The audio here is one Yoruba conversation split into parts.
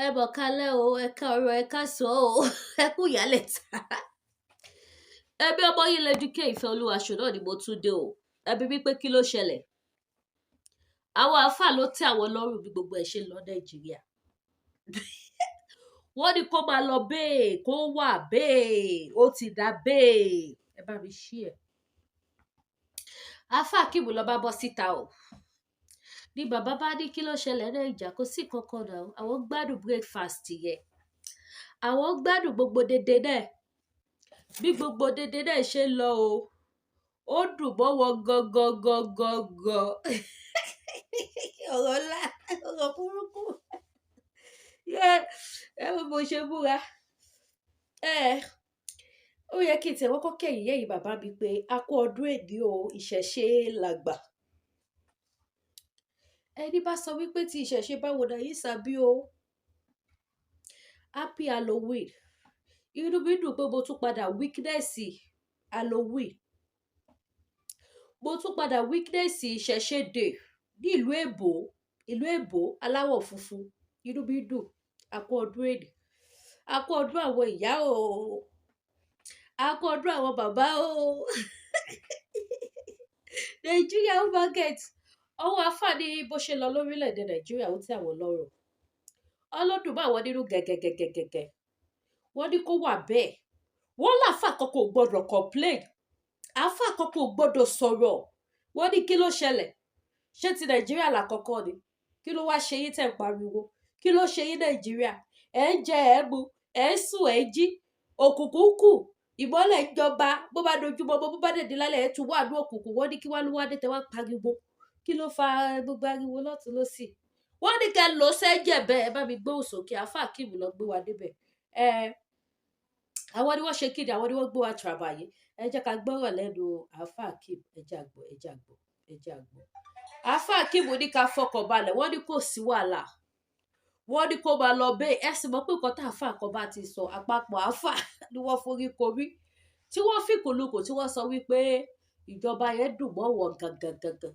Ẹ bọ̀ kálẹ̀ o, ẹ káàárọ̀, ẹ káàsán o, ẹ kú ìyálẹ̀ta. Ẹbí ọmọ yìí lẹ́dúkẹ́ ìfẹ́ olúwa ṣò náà ni mo tún dé o. Ẹbí wípé kí ló ṣẹlẹ̀? Àwọn àáfàá ló tẹ́ àwọn lọ́rùn bí gbogbo ẹ̀ ṣe lọ Nàìjíríà. Wọ́n ní kó máa lọ bẹ́ẹ̀, kó wà bẹ́ẹ̀, ó ti dá bẹ́ẹ̀. Ẹ bá mi ṣí ẹ̀. Alfa Akeem lọ bá bọ́ síta o. Ní bàbá bá ní kí ló ṣẹlẹ̀ Nàìjíríà, kò sí kankan náà. Àwọn gbádùn breakfast yẹn. Àwọn gbádùn gbogbo dédé náà. Bí gbogbo dédé náà ṣe ń lọ o. Ó dùn mọ́ wọn gangan. Ọ̀rọ̀ ńlá, ọ̀rọ̀ burúkú. Ẹ wo bó ṣe múra. Ó yẹ kí n tẹ̀wọ́ kọ́kẹ́ yìí bàbá mi pé a kú ọdún èdè o, ìṣẹ̀ṣe làgbà. Ẹni bá sọ wípé tí ìṣẹ̀ṣe báwo náà yìí sàbí o. Happy Halloween. Inú mi dùn pé mo tún padà weakness Halloween. Mo tún padà weakness ìṣẹ̀ṣe day ní ìlú Èbó aláwọ̀ funfun. Inú mi dùn. A kú ọdún èdè. A kú ọdún àwọn ìyá o. A kú ọdún àwọn bàbá o. Nigeria market. Ọwọ́ Alfa ní bó ṣe lọ lórílẹ̀-èdè Nàìjíríà ó tẹ́ àwọn lọ́rùn. Ọlọ́dún bá wọn nínú gẹ́gẹ́gẹ́gẹ́gẹ́. Wọ́n ní kó wà bẹ́ẹ̀. Wọ́n láfa àkọ́kọ́ ò gbọ́dọ̀ complain. Alfa àkọ́kọ́ ò gbọ́dọ̀ sọ̀rọ̀. Wọ́n ní kí ló ṣẹlẹ̀? Ṣé ti Nàìjíríà làkọ́kọ́ ni? Kí ló wá ṣe yín tẹ̀ ń pariwo? Kí ló ṣe yín Nàìjíríà? Ẹ ń jẹ ẹ mu, ẹ ń sùn ẹ jí. Òkùnkùn kù. Ìmọ́lẹ̀ ń jọba. Bó bá dojúmọ́ bó bá dèdè lálẹ́ ẹ tún wà ní òkùnkùn. Wọ́n ní kí wá ló wá dé tẹ wá pariwo. Kí ló fa gbogbo ariwo lọ́tùn lósì? Wọ́n ní kẹ́ lọ sẹ́jẹ̀ bẹ́ẹ̀ bá mi gbóhùn sókè. Alfa Akeem lọ gbé wa débẹ̀. Àwọn ni wọ́n ṣe kíni, àwọn ni wọ́n gbé wa tìràbàyè. Ẹ jẹ́ ká gbọ́rọ̀ lẹ́nu Alfa Akeem. Ẹ jẹ́ àgbọ̀. Alfa Akeem ní ká fọkàn balẹ̀. Wọ́n ní kò sí wàhálà. Wọ́n ní kó máa lọ bẹ́ẹ̀. Ẹ sì mọ̀ pé nǹkan tá Alfa kan bá ti sọ àpapọ̀ Alfa ni wọ́n forí korí. Tí wọ́n fi kùlùkù tí wọ́n sọ wípé ìjọba yẹn dùn mọ́ wọn gangan.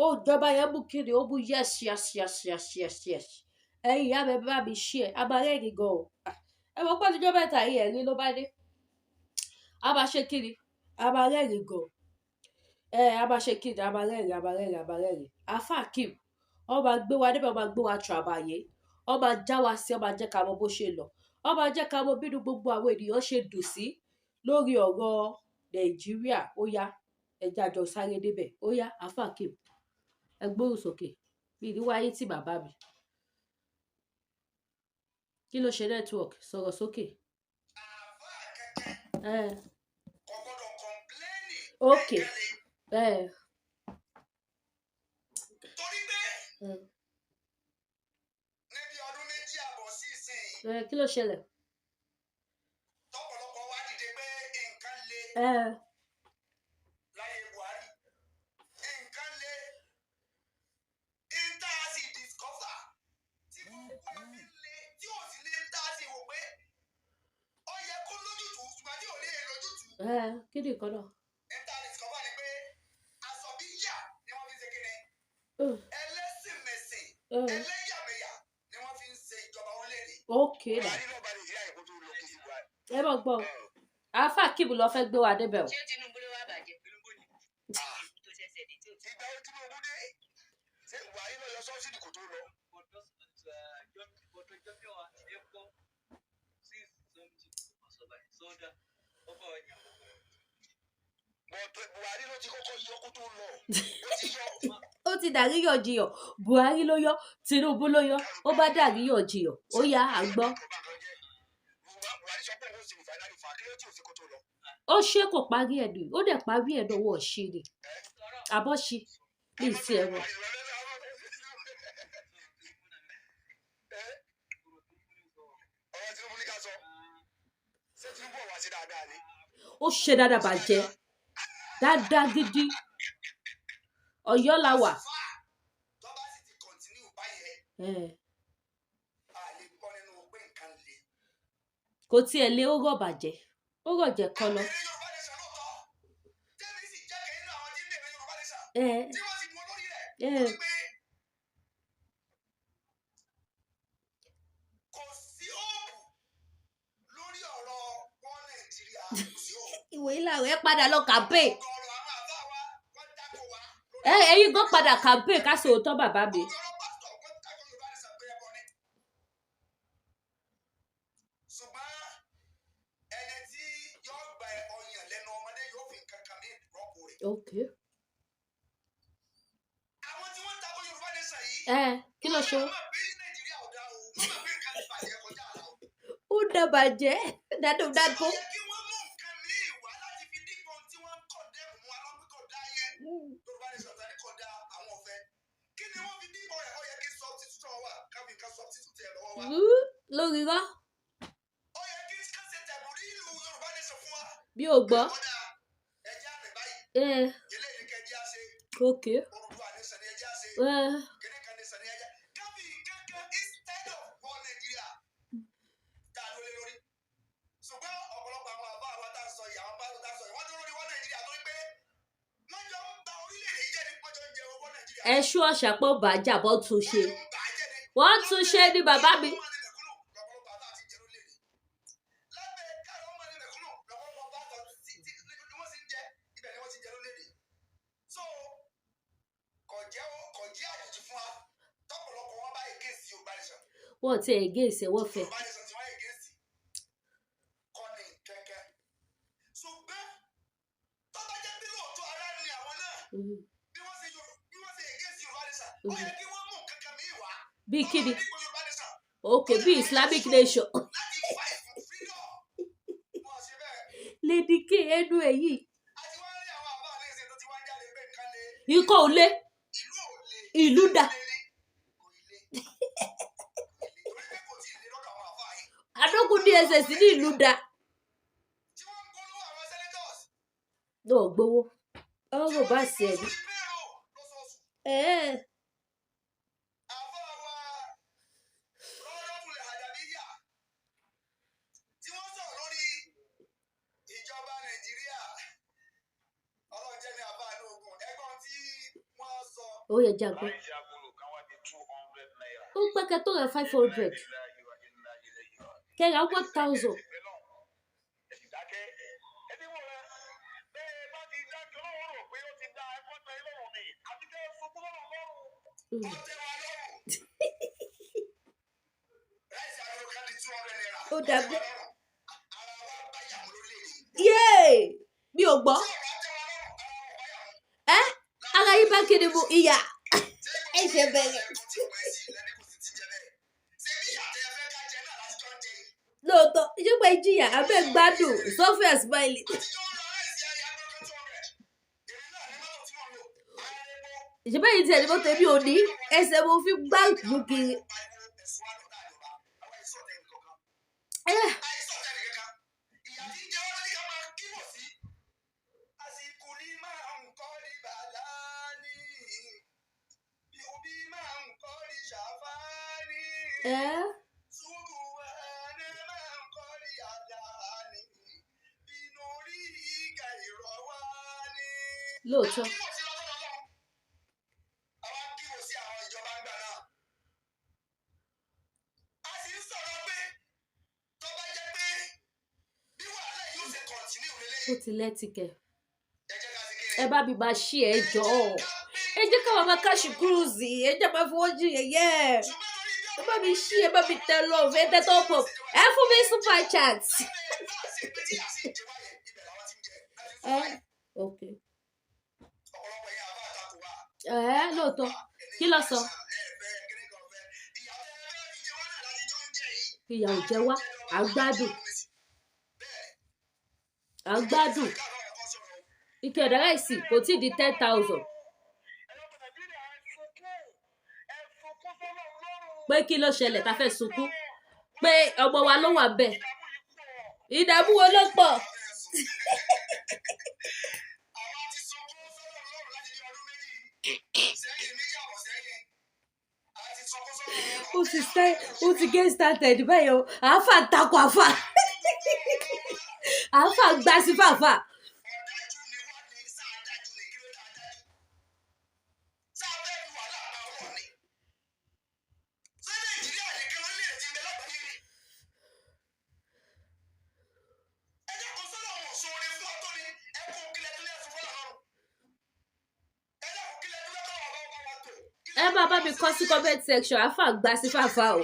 Ó ìjọba yẹn mú kíni, ó mú yes. Ẹ̀yin ìyá mi bá mi ṣí ẹ̀. A máa rẹ́rìn gan o. Ẹ mọ̀ pé ọjọ́ mẹ́ta yìí ẹ̀rín ló bá dé. A máa ṣe kíni? A máa rẹ́rìn gan. A máa ṣe kíni? A máa rẹ́rìn. Alfa Akeem, ó máa gbé wa débẹ̀, ó máa gbé wa tìràbàyè. Ó máa já wa sí, ó máa jẹ́ ká mọ̀ bó ṣe lọ. Ó máa jẹ́ ká mọ̀ bínú gbogbo àwọn ènìyàn ṣe dùn sí lórí ọ̀rọ̀ Nàìjíríà. Ó yá, ẹ jẹ́ àjọ sáré débẹ̀. Ó yá, Alfa Akeem. Ẹ gbóhùn sókè. Mi ní wáyé tí bàbá mi. Kí ló ṣe network? Sọ̀rọ̀ sókè. Okay. Níbi ọdún méjì àbọ̀ sí ìsìn. Kí ló ṣẹlẹ̀? Tọ́pọ̀lọpọ̀ wá dìde pé nǹkan le. Láyé Buhari. Nǹkan le. Inter sì discover. Tí gbogbo ẹbí le tí ò sí lè dá sí wò pé ó yẹ kó lójútùú ṣùgbọ́n tí ò ní lójútùú. Kí ni nǹkan náà? Inter discover ni pé aṣọ bí yà ni wọ́n fi ń ṣe kíni. Ẹlẹ́sìn mẹ̀sìn. Ẹlẹ́yàmẹ̀yà ni wọ́n fi ń ṣe ìjọba orílẹ̀-èdè. Okay. Ẹ bọ̀ gbọ́. Alfa Akeem lọ fẹ́ gbé wa débẹ̀ o. Ṣé Tinubu ló wá bàjẹ́? Tinubu ni. Tó ṣẹ̀ṣẹ̀ dé tí ó ti. Ìgbà wo Tinubu dé? Ṣé Buhari lọ yọ sọ́ọ́sìdì kò tó lọ? Buhari ló ti kọ́kọ́ yọ kó tó lọ. Ó ti yọ. Ó ti dàríyànjiyàn. Buhari ló yọ, Tinubu ló yọ. Ó bá dàríyànjiyàn. Ó yá à gbọ́. Buhari sọ pé òun sì ní fàìlárì fà kí ló tí ò sí kó tó lọ. Ó ṣe kò parí ẹ̀ nù. Ó dẹ̀ parí ẹ̀ lọ́wọ́ ṣe ni. Àbọ̀ ṣe ní ìsí ẹ̀rọ. Ọ̀rọ̀ Tinubu ní ká sọ. Ṣé Tinubu ò wá sí dáadáa ni? Ó ṣe dáadáa bàjẹ́. Dáadáa gidi. Ọ̀yọ́ la wà. Tó bá sì ti kọ̀ntínú báyẹn. A lè gbọ́ nínú pé nǹkan le. Kò tiẹ̀ lé ó rọ̀ bàjẹ́. Ó rọ̀ jẹ́ kọ́ lọ. ẹ padà lọ campaign. ọ̀gọ̀ọ̀rọ̀ àwọn àbá wa wọ́n dákọ̀ wá. Ẹ̀yin gan padà campaign ká sòótọ́ bàbá mi. ọ̀gọ̀ọ̀rọ̀ pásítọ̀ wọ́n dákọ̀ Yorùbá ní sàpé ẹbọ ni. ṣùgbọ́n ẹni tí yóò gba ọyàn lẹ́nu ọmọdé yóò fi nǹkan kan ní ìrọ́pò rẹ̀. Okay. àwọn tí wọ́n dákọ̀ Yorùbá ní sàn yìí. Kí ló ṣe? wọ́n máa bí Nàìjíríà ò dá o wọ́n máa bí nǹkan ti bàjẹ́ kọjá àlà o. Ó dàbàjẹ́ dàdó. ó yẹ kí wọ́n mú nǹkan míì wá láti fi dípò tí wọ́n ń kọ̀ dẹ́rù mú alọ́gbẹ́kọ̀ dá yẹn. Yorùbá ní sọ̀tàn ní kọ̀ dá àwọn ọ̀fẹ́. kí ni wọ́n fi dípò rẹ̀ ó yẹ kí substitute wà káfí nǹkan substitute ẹ̀ lọ́wọ́ wa. Lórí rọ́. ó yẹ kí kásẹ̀ tẹ̀bù rí ìlú Yorùbá ní sọ fún wa. Bí o gbọ́. ọ̀dà ẹ̀jẹ̀ àmì báyìí. eléyìí kẹjẹ́ á ṣe. Okay. Olùdó àníṣàn ni ẹjẹ́ á ṣe. kíní kan ní sàn ní ẹjẹ́. káfí kankan instead of wọ Nàìjíríà tá a ló lé lórí. ṣùgbọ́n ọ̀pọ̀lọpọ̀ àwọn àbá àwa tá a sọ yìí àwọn bá tá a sọ yìí wọ́n tó lórí wọ́n Nàìjíríà tó ń pé wọ́n jọ ń ba orílẹ̀-èdè yìí jẹ́ ní pọ́jọ́ ń jẹ owó Nàìjíríà. Ẹ̀ṣú ọ̀ṣàpọ̀ bàjá bọ́ tún ṣe. Wọ́n tún ṣe ní bàbá mi. Wọ́n ti ẹ̀gẹ́ ìṣẹ́wọ́ fẹ́. Bí kíni? Okay, bí Islamic nation. Lady K ẹnu èyí. Ikọ̀ ò lé. Ìlú dà. Adógún DSS ní ìlú dà. Náà gbowó. Ọ̀rọ̀ bá sí ẹni. Ó yẹ jago. Ó pẹ́kẹ́ tó rẹ̀ 500. Kẹ́ra 1,000. Ó dàbí. Yéè! Mi ò gbọ́. Ara yín bá kéde mu ìyá. Ẹ ṣe bẹ̀rẹ̀. Lóòótọ́, ìjọba ìjìyà abẹ́ gbádùn software smiley. Ìjọba yìí ti ẹni mọ́tò ẹbí òní ẹsẹ̀ mo fi gbá ìlú kiri. Lóòótọ́. Ó ti lẹ́tìkẹ̀. Ẹ bá mi máa ṣí ẹ jọ. Ẹ jẹ́ káwọn máa káṣí kúrúùsì. Ẹ jẹ́ máa fọwọ́ jù yẹ̀yẹ́. Ẹ bá mi ṣí, ẹ bá mi tẹ love, ẹ tẹ top up. Ẹ fún mi super chat. Okay. Lóòótọ́. Kí ló sọ? Ìyà ò jẹ wá. À ń gbádùn. Ike ọ̀dà láìsí kò tí ì di 10,000. Pé kí ló ṣẹlẹ̀ tá fẹ́ sunkún? Pé ọmọ wa ló wà bẹ́ẹ̀. Ìdààmú wo ló pọ̀? Ó ti get started báyìí o. Alfa takò Alfa. Alfa gbá sí fàfà. máa bá mi kọ sí comment section Alfa gbà sí fàfà o.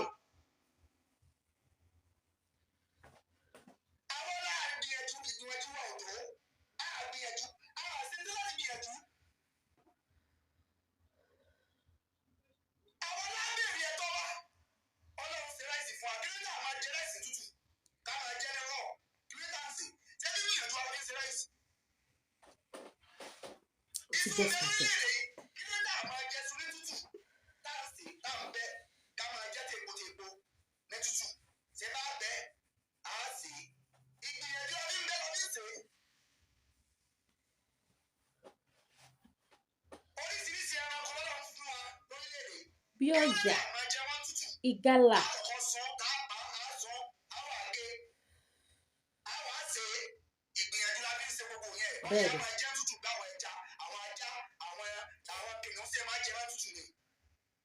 Bí ọ̀yà, ìgalà. Bẹ́ẹ̀ni.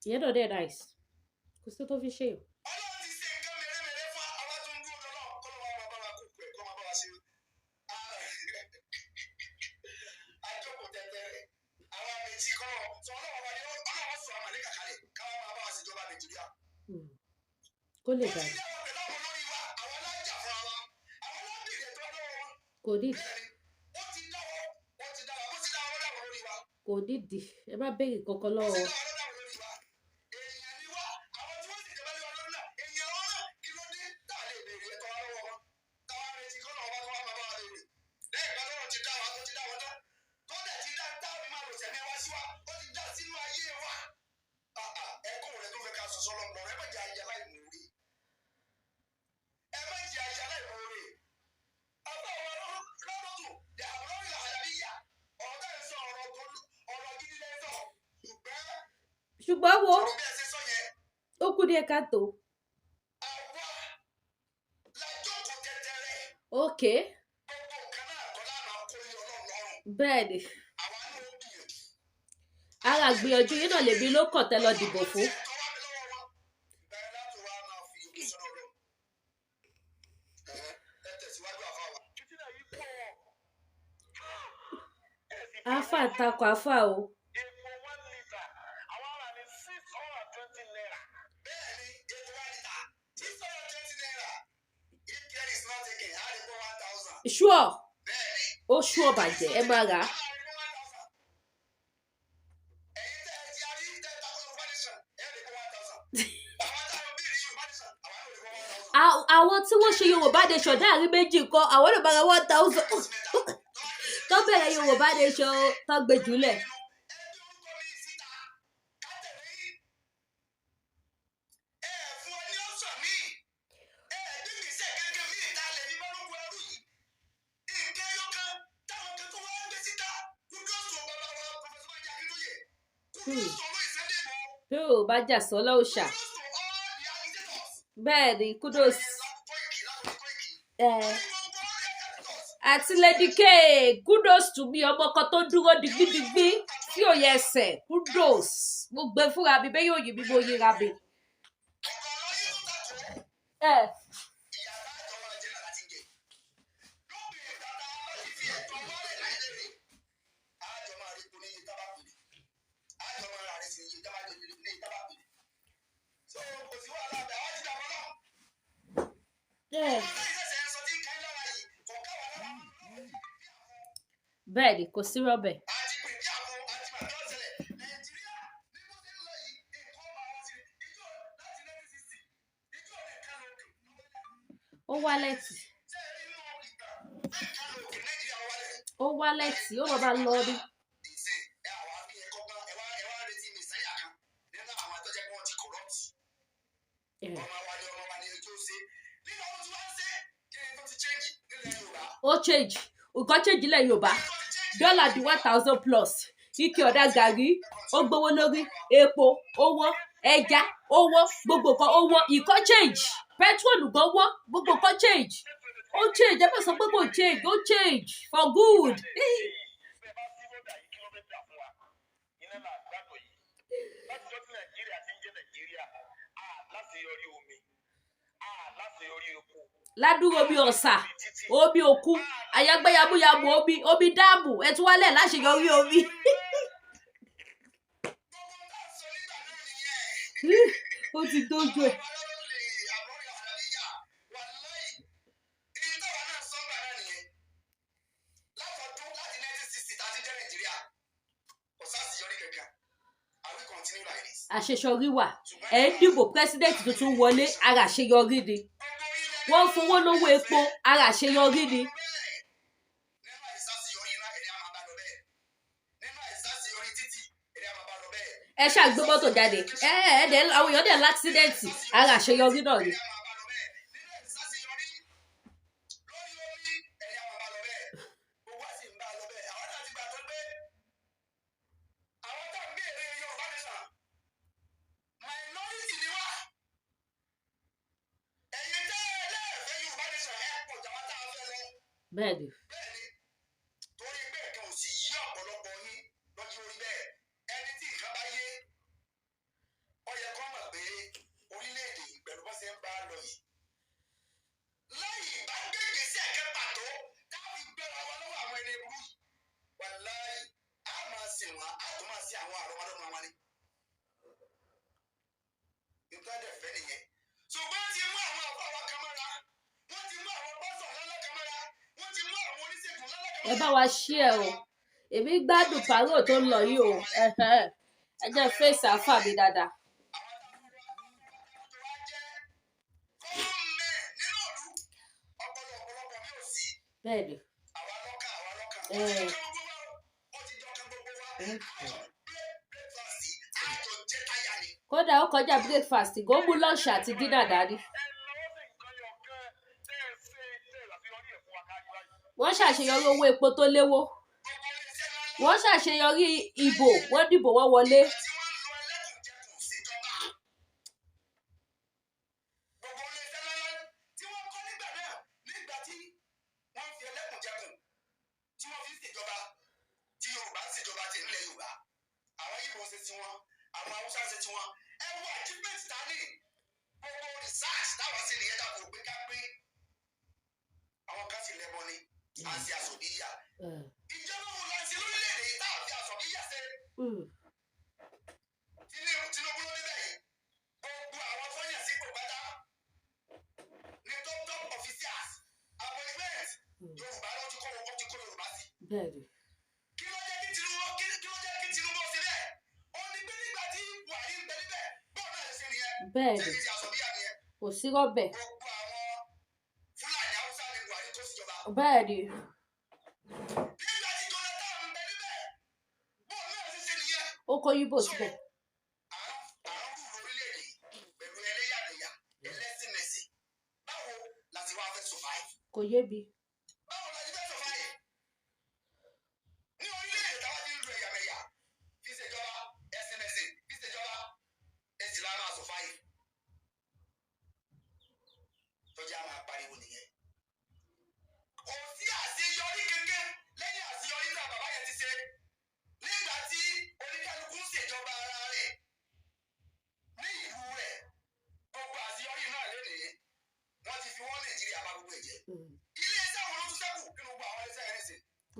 Ìyẹn náà dẹ̀ nice. Kò sí tó fi ṣe o. Kó lè dàrú. Kò nídìí. Kò nídìí. Ẹ má béèrè kankan lọ́wọ́ wọn. Ṣùgbọ́n wo ó kú díẹ̀ káàtó. Okay. Bẹ́ẹ̀ni. Ara gbìyànjú yín náà lèmi ló kàn tẹ́ lọ dìbò fún. Alfa takò Alfa o. Sure. Ó sure bàjẹ́ ẹ máa rà á. Àwọn tí wọ́n ṣe Yorùbá nation dáàrí méjì kan àwọn ló máa ra 1,000 tó bẹ̀rẹ̀ Yorùbá nation tó gbé jùlẹ̀. Tó bá jà sọ́lá òòṣà. Bẹ́ẹ̀ni kudos. Àti Lady K kudos to me ọmọ kan tó dúró digbidigbi tí ò yẹ ẹsẹ̀ kudos. Mo gbé fúnra mi bẹ́ẹ̀ yóò yí mi mo yíra mi. Bẹ́ẹ̀ni kò sí rọ́bẹ̀. Ó wálẹ̀tì. Ó wálẹ̀tì ó bàbá lọ rí. Ó change nǹkan change ilẹ̀ Yorùbá dọ́là di 1,000 plus ike ọ̀dà gàrí ó gbówó lórí epo owó ẹja owó gbogbo nǹkan owó ìkọ́ change petrol gan wọ́n gbogbo nǹkan change ó change ẹ bá sọ pé kò change ó change for good. Ládùúgbò omi ọ̀sà omi òkun ayágbéyàmúyàmú omi dáàmù ẹtúwálẹ̀ láṣeyọrí omi. ó ti dójú ẹ̀. Àṣeyọrí wà ẹ̀ ń dìbò president tuntun wọlé ara àṣeyọrí ni wọ́n ń fowó lówó epo ara àṣeyọrí ni. ẹ ṣàgbé mọ́tò jáde àwọn èèyàn dẹ̀ láksidẹ̀ǹtì ara àṣeyọrí náà ni. bẹ́ẹ̀ni. torí bẹ́ẹ̀ kan ò sì yí ọ̀pọ̀lọpọ̀ yín lọ́jọ́ orí bẹ́ẹ̀ ẹni tí nǹkan bá yé ó yẹ kó mọ̀ pé orílẹ̀-èdè pẹ̀lú bó ṣe ń bá a lọ yìí lẹ́yìn bá gbé ìgbésẹ̀ kan pàtó táàbí gbéra wa lọ́wọ́ àwọn ẹni burú wàláhì á máa sìn wọ́n á tún máa sin àwọn àrọ́mọdọ́mọ wọn ni. nǹkan dẹ̀ fẹ́ nìyẹn ṣùgbọ́n ti mú àwọn àbáwá kan mọ́ra wọ́n ti mú àwọn pásọ̀ lọ́lọ́ kan mọ́ra wọ́n ti mú àwọn oníṣègùn lọ́lọ́ kan mọ́ra. ẹ bá wa ṣí ẹ o èmi gbádùn Pariwo tó ń lọ yìí o ẹ jẹ́ fèsì àfà mi dáadáa. bẹ́ẹ̀ni. kódà ó kọjá breakfast kó mú lunch àti dinner dání. wọ́n ṣàṣeyọrí owó epo tó léwó wọ́n ṣàṣeyọrí ìbò wọ́n dìbò wọ́n wọlé. ìjọba wo la ṣe lórílẹ̀-èdè yìí tá a fi àsọ̀bíyà ṣe. Tinubu ló débẹ̀ yìí gbogbo àwọn tó yàn sí kòkòtà ní top officials appointment Yorùbá ló ti kó Yorùbá sí. kí ló jẹ́ kí Tinubu ṣe bẹ́ẹ̀ ó ní pé nígbà tí Buhari ń bẹ níbẹ̀ bọ́ọ̀ náà lè ṣe nìyẹn. bẹ́ẹ̀ni ṣé kí ti àsọ̀bíyà nìyẹn. kò sí rọ́bẹ̀. gbogbo àwọn Fúlàní Haúsá ní Buhari tó sì jọba. bẹ́ẹ̀ni. ó kó yíbò síbẹ̀. kò yé bi.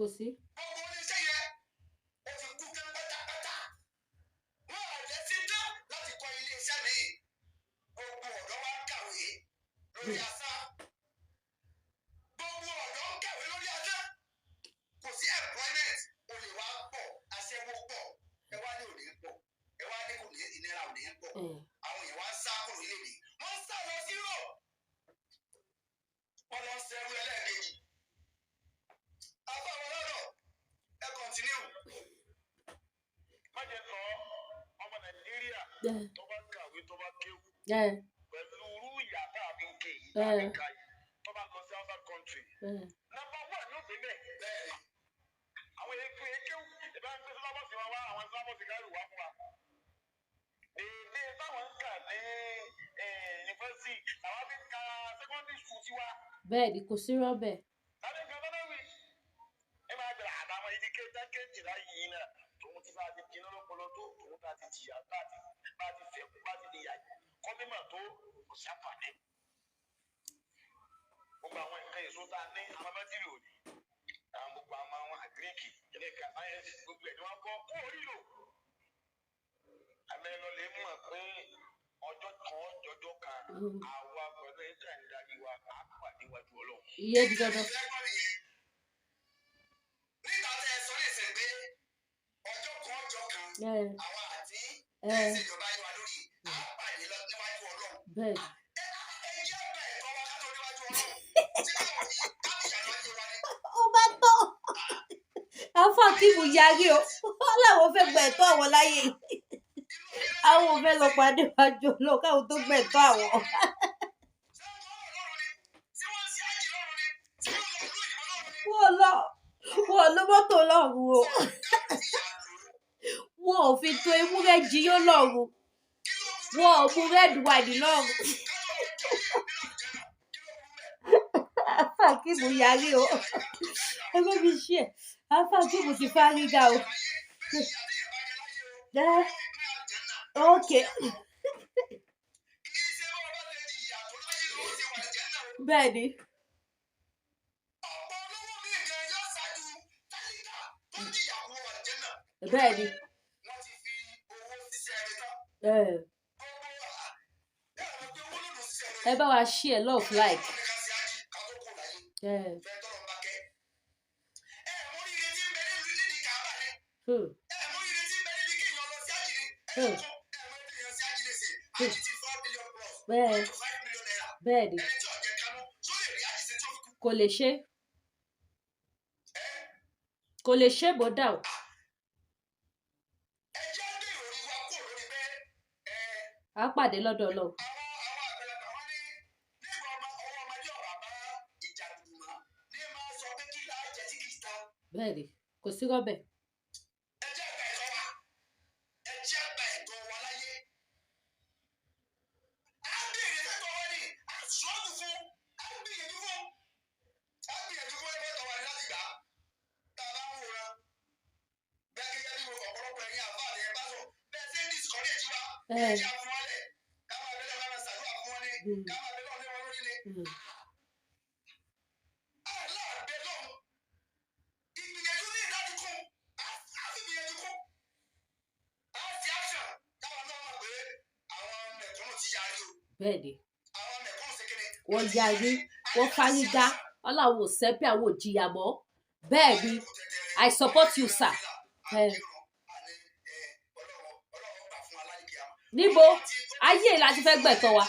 kò sí. gbogbo oníṣẹ́ yẹn ó ti kú kẹ́ pátápátá wọ́n á jẹ́ sí tán láti kọ́ iléeṣẹ́ mi gbogbo ọ̀dọ́ wa ń kàwé lórí asán gbogbo ọ̀dọ́ ń kàwé lórí asán kò sí employment olè wa pọ̀ aṣẹ́wó pọ̀ ẹ wá ní òní pọ̀ ẹ wá ní kò ní ìnira òní pọ̀ àwọn èèyàn wá ń sá kúrò nílé mi wọ́n ń sá lọ sí rò wọ́n lọ sẹ́rú ẹlẹ́ẹ̀kejì. tó bá kàwé tó bá kéwú pẹ̀lú irú ìyá tá a fi ń ké yìí tá a fi ń ka yìí tó bá lọ sí outside country number one ló gbé bẹ́ẹ̀ àwọn èké kéwú ìbá ń gbé sílábọ̀sì wa wá àwọn sílábọ̀sì káyọ̀ wá fún wa èdè táwọn ń kà ní yunifásitì àwọn fi ń ka secondary school tiwa. bẹ́ẹ̀ ni kò sí rọ́bẹ̀. láti kan lọ́dọ̀ wí ẹ máa bẹ̀rẹ̀ àtàwọn ìdíkẹ́ dákẹ́jìlá yìí náà tòun ti bá ti jiná lọ́pọ̀lọ́ tó tòun bá ti jìyà bá ti fẹ́ bá ti níyà kọ́mímà tó kò sáfàdé. gbogbo àwọn nǹkan èso tá a ní àwọn bátìrì òní àwọn gbogbo àwọn àgíríkì ẹlẹ́ka sáyẹ́nsì gbogbo ẹ̀ ni wọ́n kọ́ kó orí lò. àmẹ́lọ lè mọ̀ pé ọjọ́ kan ọjọ́ kan àwa pẹ̀lú ẹ̀jẹ̀ ìdarí wa á pàdé wájú Ọlọ́run. Iye di dandan. Nígbà tẹ́ ẹ sọ lè sẹ̀ pé ọjọ́ kan àwa àti ìṣèjọba yìí wà lórí á pàdé níwájú Ọlọ́run. Bẹ́ẹ̀. Ó bá tọ́. Alfa Akeem yarí o. Wọ́n láwọn fẹ́ gba ẹ̀tọ́ àwọn láyé. Àwọn ò fẹ́ lọ pàdé wájú Ọlọ́run káwọn tó gba ẹ̀tọ́ àwọn. Wọ́n lọ mọ́tò lọ́rùn o. Wọ́n ò fi tó ewúrẹ́ jiyó lọ́rùn. Wọ́n ò mú red wine lọ́rùn. Alfa Akeem yarí o. Ẹ bá mi ṣe ẹ̀. Alfa Akeem ti fárígá o. Okay. Bẹ́ẹ̀ni. Bẹ́ẹ̀ni. Ẹ bá wa share love like. Bẹ́ẹ̀ni. Kò lè ṣe bó dà o. A pàdé lọ́dọ̀ Ọlọ́run. Bẹ́ẹ̀ni, kò sí rọ́bẹ̀. Bẹ́ẹ̀ni. Wọ́n yarí, wọ́n fárígá, Ọlọ́run ò sẹ́pẹ̀ àwọn òjìyà mọ́. Bẹ́ẹ̀ni, I support you, sir. Níbo? Ayé láti fẹ́ gbẹ̀tọ́ wa.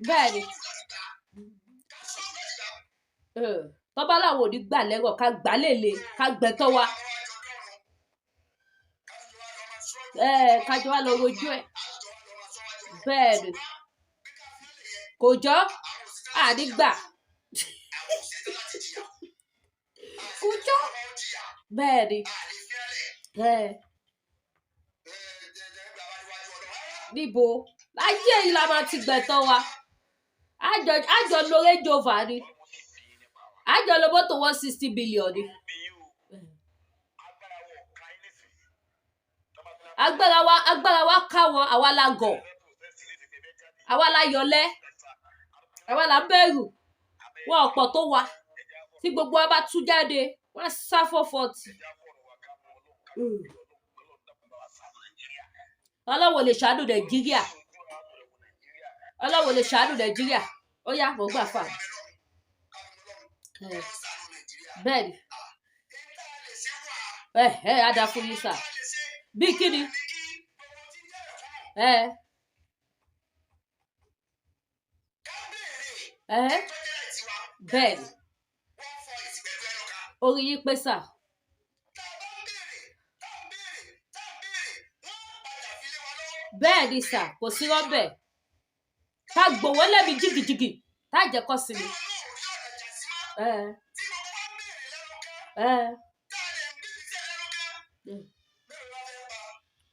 Bẹ́ẹ̀ni. Tọ́ba làwọn ò ní gbà lẹ́rọ̀ ká gbà lélẹ̀ ká gbẹ̀tọ́ wa. Kájọ wa lọ rojú ẹ̀. Bẹ́ẹ̀ni. Kò jọ àdígbà. Kò jọ. Bẹ́ẹ̀ni. Níbo? Ayé yìí la máa ti gbẹ̀tọ́ wa. Àjọ lo Range Rover ni. Àjọ lo mọ́tò 160 billion ni. Agbára wa ká wọn, àwa la gọ̀. Àwa la yọlẹ́. Àwa la bẹ̀rù. Wọn ọ̀pọ̀ tó wa. Tí gbogbo wa bá tú jáde, wọ́n sá 440. Ọlọ́run lè ṣàánú Nàìjíríà. Ọlọ́run lè ṣàánú Nàìjíríà. Ó yá, mo gbà fà. Bẹ́ẹ̀ni. Á dá fún yín sà. Bí kíni? Bẹ́ẹ̀ni. Orí yín pé sà. Bẹ́ẹ̀ni sà, kò sí rọ́bẹ̀. Ká gbòwó lẹ́bi jìgìjìgì. Tá jẹ́ kọ́ sí mi.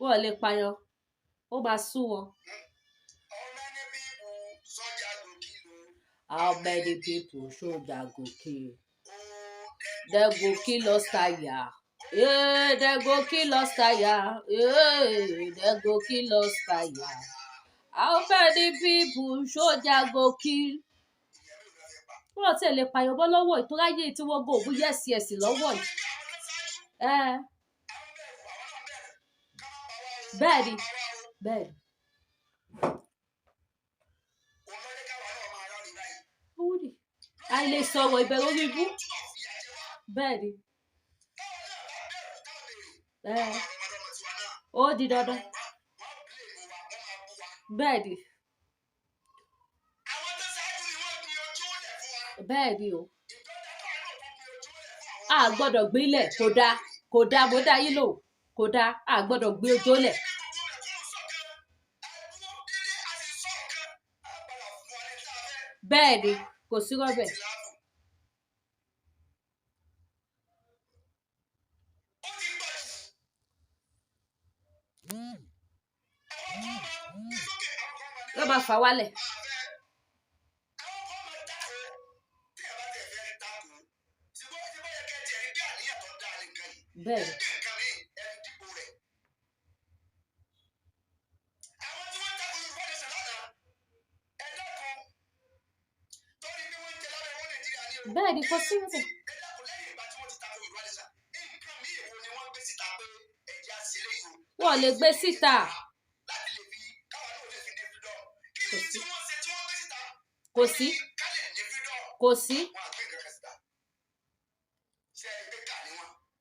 Wọ́n lè payọ. Ó máa sú wọn. How many people soldier go kill? They go kill us tire. They go kill us tire. They go kill us tire. How many people soldier go kill? Wọ́n ti lè payọ bọ́ lọ́wọ́ ìtúráyé tí wọ́n go ògùn yẹ́sì lọ́wọ́ yìí. Bẹ́ẹ̀ni. bẹ́ẹ̀ òun ló jẹ́ káwa náà máa rárí báyìí. owó ni àìlè sọ̀rọ̀ ìbẹ̀rù orí ibú túbọ̀ fìyà jẹ wá. bẹ́ẹ̀ ni táwọn náà bá bẹ̀rù táwọn béèrè. àwọn àrọ̀mọdọ́mọ tiwa náà. ó di dandan wọ́n bílèmù wa wọ́n máa bú wa. bẹ́ẹ̀ ni àwọn tó ṣáájú ni wọ́n gbin ojú lẹ̀ fún wa. bẹ́ẹ̀ ni o ìjọba káwọn náà tó gbin ojú lẹ̀ fún àwọn. a gbọ́dọ̀ gbélẹ̀ kò dáa mo dá yín lò kò dáa a gbọ́dọ̀ gbé ojú lẹ̀ bẹ́ẹ̀ ni kò sí rọ́bẹ̀ ló máa fà wálẹ̀. bẹ́ẹ̀ bẹ́ẹ̀ ni kò sí rọ́bẹ̀. wọ́n lè gbé síta kò sí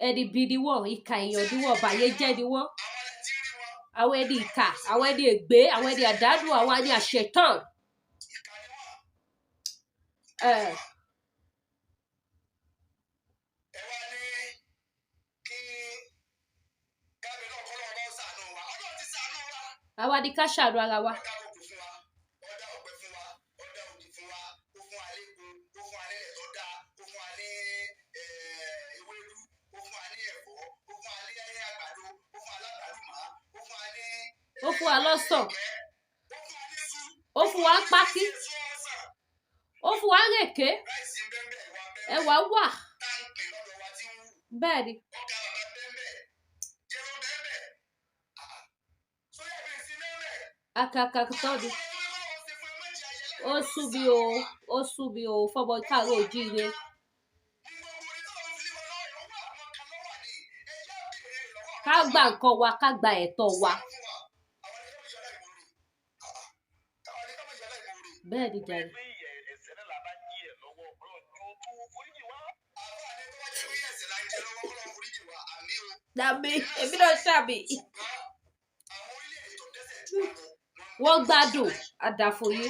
ẹni bí ni wọ́n ìka èèyàn ni wọ́n bàyé jẹ́ ni wọ́n àwọn ẹni ìka àwọn ẹni ègbé àwọn ẹni àdánù àwọn ẹni àṣetán. àwa ni ká ṣàánú ara wa. ó fún wa lọ́sàn ó fún wa pákí ó fún wa rèké ẹ̀wà wà bẹ́ẹ̀ ni. akaka tọ́ni ó sú mi o fọmọ káàárọ̀ oòjíire. ká gba nǹkan wa ká gba ẹ̀tọ́ wa. bẹ́ẹ̀ ni jàre. dàbí èmi náà ṣàbí. wọ́n gbádùn àdàfo yìí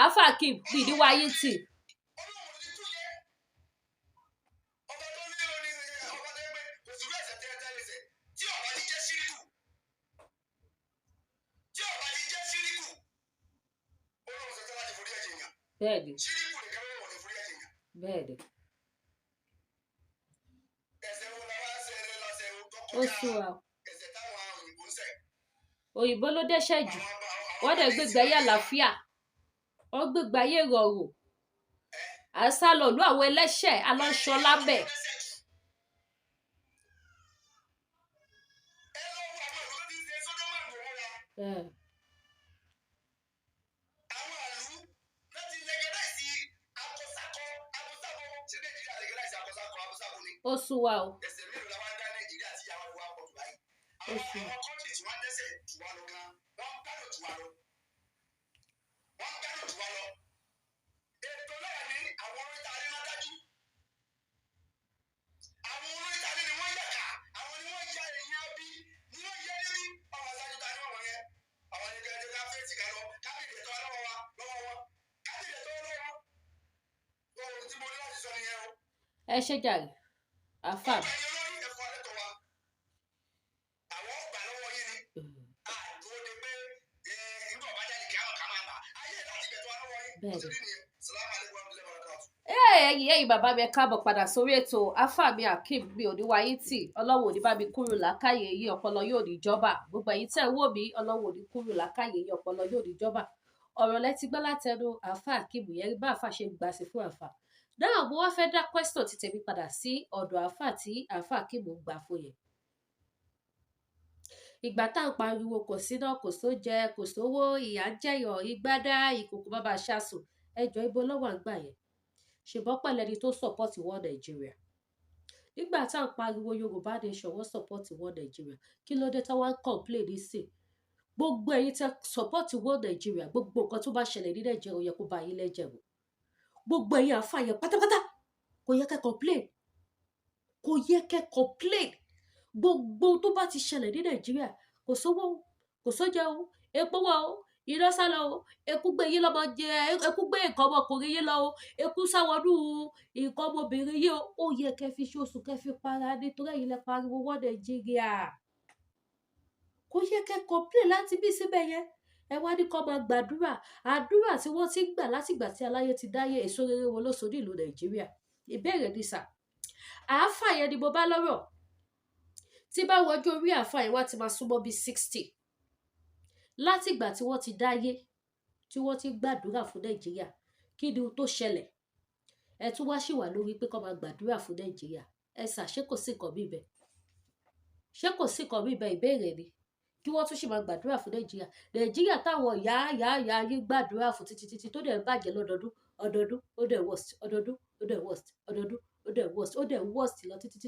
Alfa Akeem bíi wáyé tì. bẹ́ẹ̀ni bẹ́ẹ̀ni ó sún wa òyìnbó ló dẹ́ṣẹ̀ jù wọ́n dẹ̀ gbégbé ayé àlàáfíà wọ́n gbégbé ayé ìrọ̀rùn àṣàlọ̀lú àwọn ẹlẹ́ṣẹ̀ alọ́ṣọ́ lábẹ́. ó sún wa o. ó sún wa. ẹ ṣe jàre àfà. ẹ̀yin bàbá mi ẹ káàbọ̀ padà sórí ètò Alfa mi Akeem mi ò ní wáyé tì ọlọ́wọ́ ò ní bá mi kúrò lákàyè yìí ọpọlọ yóò ní jọba gbogbo ẹ̀yin tẹ́ ń wò mí ọlọ́wọ́ ò ní kúrò lákàyè yìí ọpọlọ yóò ní jọba ọ̀rọ̀ lẹ ti gbọ́ látẹnu Alfa Akeem yẹn bá àfà ṣe gbà sí fún àfà náà mo wá fẹ́ dá question ti tèmi padà sí ọ̀dọ̀ àfà tí Alfa Akeem gbà fún yẹn. ìgbà tá à ń pariwo kò síná kò sóúnjẹ kò sówó ìyà ń jẹyàn ìgbádá ìkòkò bàbá ṣàṣù ẹjọ́ ibo lọ́wọ́ àgbà yẹn ṣùgbọ́n pẹ̀lẹ́ ni tó support wọ́n Nàìjíríà nígbà tá à ń pariwo Yorùbá nation wọ́n support wọ́n Nàìjíríà kí ló dé táwọn ń complain nísìn gbogbo ẹ̀yin tẹ́ support world Nigeria gbogbo nǹkan tó bá ṣẹlẹ̀ ní Nàìjíríà ó yẹ kó bá yín lẹ́jẹ̀ wò gbogbo ẹ̀yin àfa yẹn pátápátá kò yẹ kẹ́ complain kò yẹ kẹ́ complain gbogbo tó bá ti ṣẹlẹ̀ ní Nàìjíríà kò sówó kò sóúnjẹ o epo wà o iná sálọ o eku gbé yín lọ́mọ jẹ eku gbé nǹkan ọmọkùnrin yín lọ o eku sáwọnú nǹkan ọmọbìnrin yín o ó yẹ kẹ́ fi ṣoṣù kẹ́ fi para nítorí ẹ̀yin lẹ pariwo wọ́n Nàìjíríà kò yẹ kẹ́ complain láti bí síbẹ̀ yẹn ẹ wá ní kó máa gbàdúrà àdúrà tí wọ́n ti ń gbà látìgbà tí aláyé ti dáyé èso rere wọn ló so ní ìlú Nàìjíríà ìbéèrè ni sà àáfà yẹn ni mo bá lọ́rọ̀ tí bá wọjú orí àáfà yẹn wá ti máa súnmọ́ bí 60 látìgbà tí wọ́n ti dáyé tí wọ́n ti gbàdúrà fún Nàìjíríà kí ni tó ṣẹlẹ̀ ẹ tún wá ṣì wà lórí pé kó máa gbàdúrà fún Nàìjíríà ẹ sà ṣé kò sí nǹkan bí ibẹ̀ ṣé kò sí nǹkan bí ibẹ̀ ìbéèrè ni kí wọ́n tún ṣì máa gbàdúrà fún Nàìjíríà táwọn ìyá yín gbàdúrà fún títí tó dẹ̀ ń bàjẹ́ lọ́dọọdún ó dẹ̀ worst ọdọọdún ó dẹ̀ worst ọdọọdún ó dẹ̀ worst lọ títí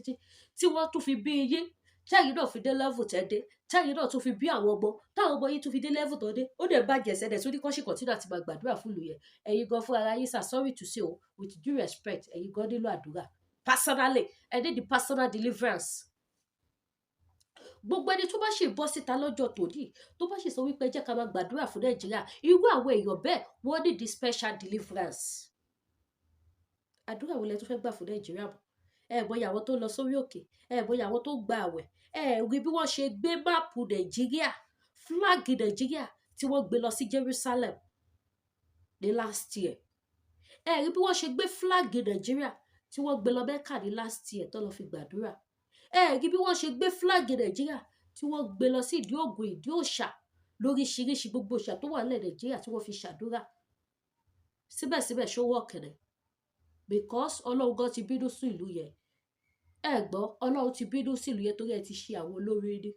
tí wọ́n tún fi bí yín táyìn náà fi dé level tẹ́ dé táyìn náà tún fi bí àwọn ọmọ táwọn ọmọ yìí tún fi dé level tó dé ó dẹ̀ bàjẹ́ sẹ́dẹ̀ tó ní kọ́ṣì kọ̀tínú àti máa gbàdúrà fún ìlú yẹn ẹ̀yin gan fún ara yín sà sorry to say o with due respect ẹ̀yin gan nílò àdúrà personally ẹ ní the personal deliverance gbogbo ẹni tó bá ṣe bọ́ síta lọ́jọ́ tòní tó bá ṣe sọ wípé jẹ́ ká máa gbàdúrà fún Nàìjíríà irú àwọn èèyàn bẹ́ẹ̀ wọ́n ní the special deliverance àdúrà wo lẹ tó fẹ́ gbà fún Nàìjíríà bọ̀ ẹ bóyá àwọn tó lọ sórí òkè ẹ bóyá àwọn tó gba àwẹ̀ ẹ rí bí wọ́n ṣe gbé máàpù Nàìjíríà flag Nàìjíríà tí wọ́n gbé lọ sí Jerusalem ní last year ẹ rí bí wọ́n ṣe gbé flag Nàìjíríà tí wọ́n gbé lọ Mẹ́kà ní last year tó lọ fi gbàdúrà ẹ rí bí wọ́n ṣe gbé flag Nàìjíríà tí wọ́n gbé lọ sí ìdí ògùn ìdí òòṣà lóríṣiríṣi gbogbo òòṣà tó wà nílẹ̀ Nàìjíríà tí wọ́n fi ṣàdúrà síbẹ̀síbẹ̀ ṣó wọ́ọ̀kẹ̀rẹ̀ because Ọlọ́run gan ti bínú sí ìlú yẹn ẹ gbọ́ Ọlọ́run ti bínú sí ìlú yẹn torí ẹ ti ṣe àwọn olórí ní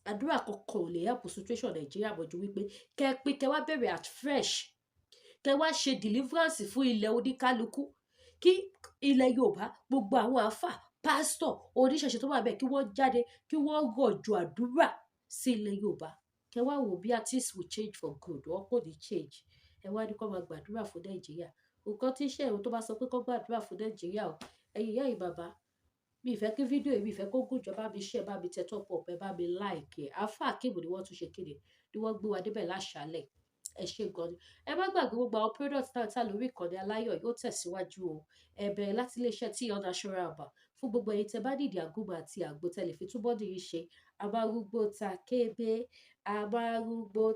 àdúrà kankan ò lè help situation Nàìjíríà mọ́jú wípé kẹ́ wá bẹ̀rẹ̀ at fresh kẹ́ wá ṣe deliverance fún ilẹ̀ oníkálukú kí ilẹ̀ Yorùbá gbogbo àwọn àáfà pásítọ̀ oníṣẹ̀ṣe tó wà bẹ́ẹ̀ kí wọ́n jáde kí wọ́n rọ̀jò àdúrà sí ilẹ̀ Yorùbá kẹ́ wá wò bí artists will change for good wọ́n kò ní change ẹ wá ní kó máa gbàdúrà fún Nàìjíríà nǹkan tí iṣẹ́ ìwé tó bá sọ pé kó gbàdúrà fún Nàìjíríà o ẹ̀yin ìyá yìí bàbá mi ìfẹ́ kí fídíò yìí mi ìfẹ́ kó gùn jọ bá mi share bá mi tẹ top up ẹ bá mi like Alfa Akeem ni wọ́n tún ṣe kéde ni wọ́n gbé wa débẹ̀ láṣálẹ̀ ẹ ṣe gan ni ẹ má gbàgbé gbogbo àwọn product náà tá lórí ìkànnì aláyọ̀ yóò tẹ̀síwájú o ẹ bẹ̀rẹ̀ láti iléeṣẹ́ tí ọ̀nà aṣọra àbà fún gbogbo ẹ̀yin tẹ́ bá nídìí àgùnbà àti àgbo tẹ́lẹ̀ fi túbọ̀ dì í ṣe abárúgbó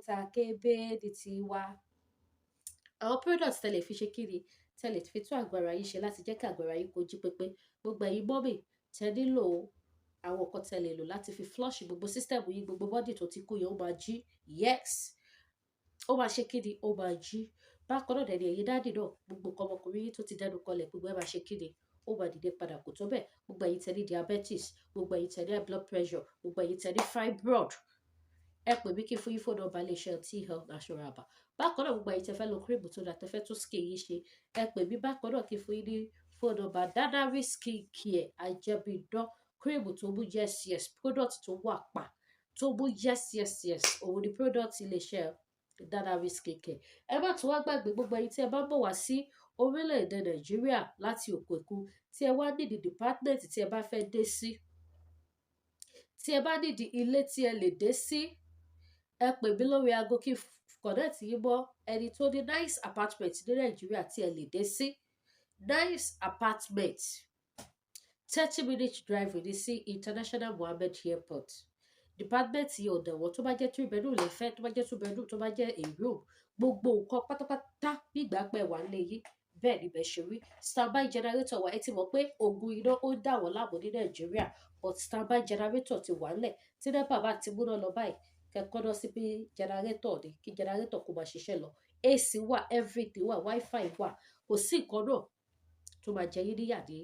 ta kébé ní tiwa àwọn product tẹ́lẹ̀ fi ṣe kiri tẹ́lẹ̀ fi tún àgọ́ ara yín ṣe láti jẹ́ kí àgọ́ ara yín kó jí pépé gbogbo ẹ̀yin mọ́mì tẹ́ nílò àwọn nǹkan tẹ́lẹ̀ lò láti fi flush gbogbo system yín gbogbo body tó ti kú yẹn ó máa jí yes ó máa ṣe kíni ó máa jí bákan náà dẹ̀ni ẹ̀yin dáàdì náà gbogbo nǹkan ọmọkùnrin yín tó ti dẹnu kọlẹ̀ gbogbo ẹ̀ máa ṣe kíni ó máa dìde padà kò tó bẹ́ẹ̀ gbogbo ẹ̀yin tẹ́ ní diabetes gbogbo ẹ̀yin tẹ́ ní high blood pressure gbogbo ẹ̀yin tẹ́ ní fibroid ẹ pè mí kí fún yín fóònù ọba iléeṣẹ́ tí health national àbá bákan náà gbogbo ẹ̀yin tẹ́ fẹ́ lo cream tó dáa tẹ́ fẹ́ tún skin yín ṣe ẹ pè mí bákan náà kí fún yín ní fóònù ọba Dadari skin care ajẹ́bíidán cream tó mú yes product tó wà pa tó mú yes òun ni product iléeṣẹ́ Dadari skin care ẹ má tún wá gbàgbé gbogbo ẹ̀yin tí ẹ bá bọ̀ wá sí orílẹ̀-èdè Nàìjíríà láti òkè òkun tí ẹ wá nídìí department tí ẹ bá fẹ́ dé sí tí ẹ bá nídìí ilé tí ẹ lè dé sí ẹ pè mí lórí aago kí connect yín mọ́ ẹni tó ní nice apartment ní Nàìjíríà tí ẹ lè dé sí nice apartment 30 minutes drive ní sí International Mohammed Airport department yìí ọ̀dọ̀ wọn tó bá jẹ́ 3 bedroom lè fẹ́ tó bá jẹ́ 2 bedroom tó bá jẹ́ a room gbogbo nǹkan pátápátá nígbà pẹ́ wà nílé yìí bẹ́ẹ̀ ni bẹ́ẹ̀ ṣe rí standby generator wa ẹ ti mọ̀ pé ogun iná ó dà wọ́n láàmú ní Nàìjíríà but standby generator ti wà nílẹ̀ tí NEPA bá ti múná lọ báyìí kẹ́kọ́ náà sí pé generator ni kí generator kó máa ṣiṣẹ́ lọ AC wà everything wà wifi wà kò sí nǹkan náà tó máa jẹ yín níyà ní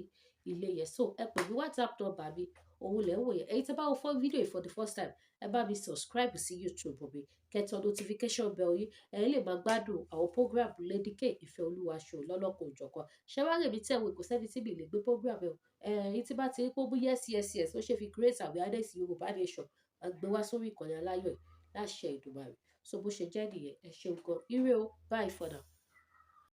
ilé yẹn so ẹ pè mí WhatsApp number mi òun lẹ̀ ń wò yẹn èyí tí bá wọ fún fídíò for the first time ẹ bá mi subscribe sí YouTube mi kẹtọ notification bell yín ẹ lè máa gbádùn àwọn program lédíkè ìfẹ́ olúwa ṣò lọ́lọ́kọ̀ òjọ̀kan ṣé wàá rèmi tẹ̀wé kò sẹ́ni tí mi lè gbé program ẹ̀ èyí tí bá ti rí pé ó bú yes ó ṣe fi create awareness Yorùbá nation àgbé wá sórí ìkànnì aláyọ̀ láṣẹ Èdùmàrè. So bó ṣe jẹ́ nìyẹn, ẹ ṣeun gan. Ire o, bye for now.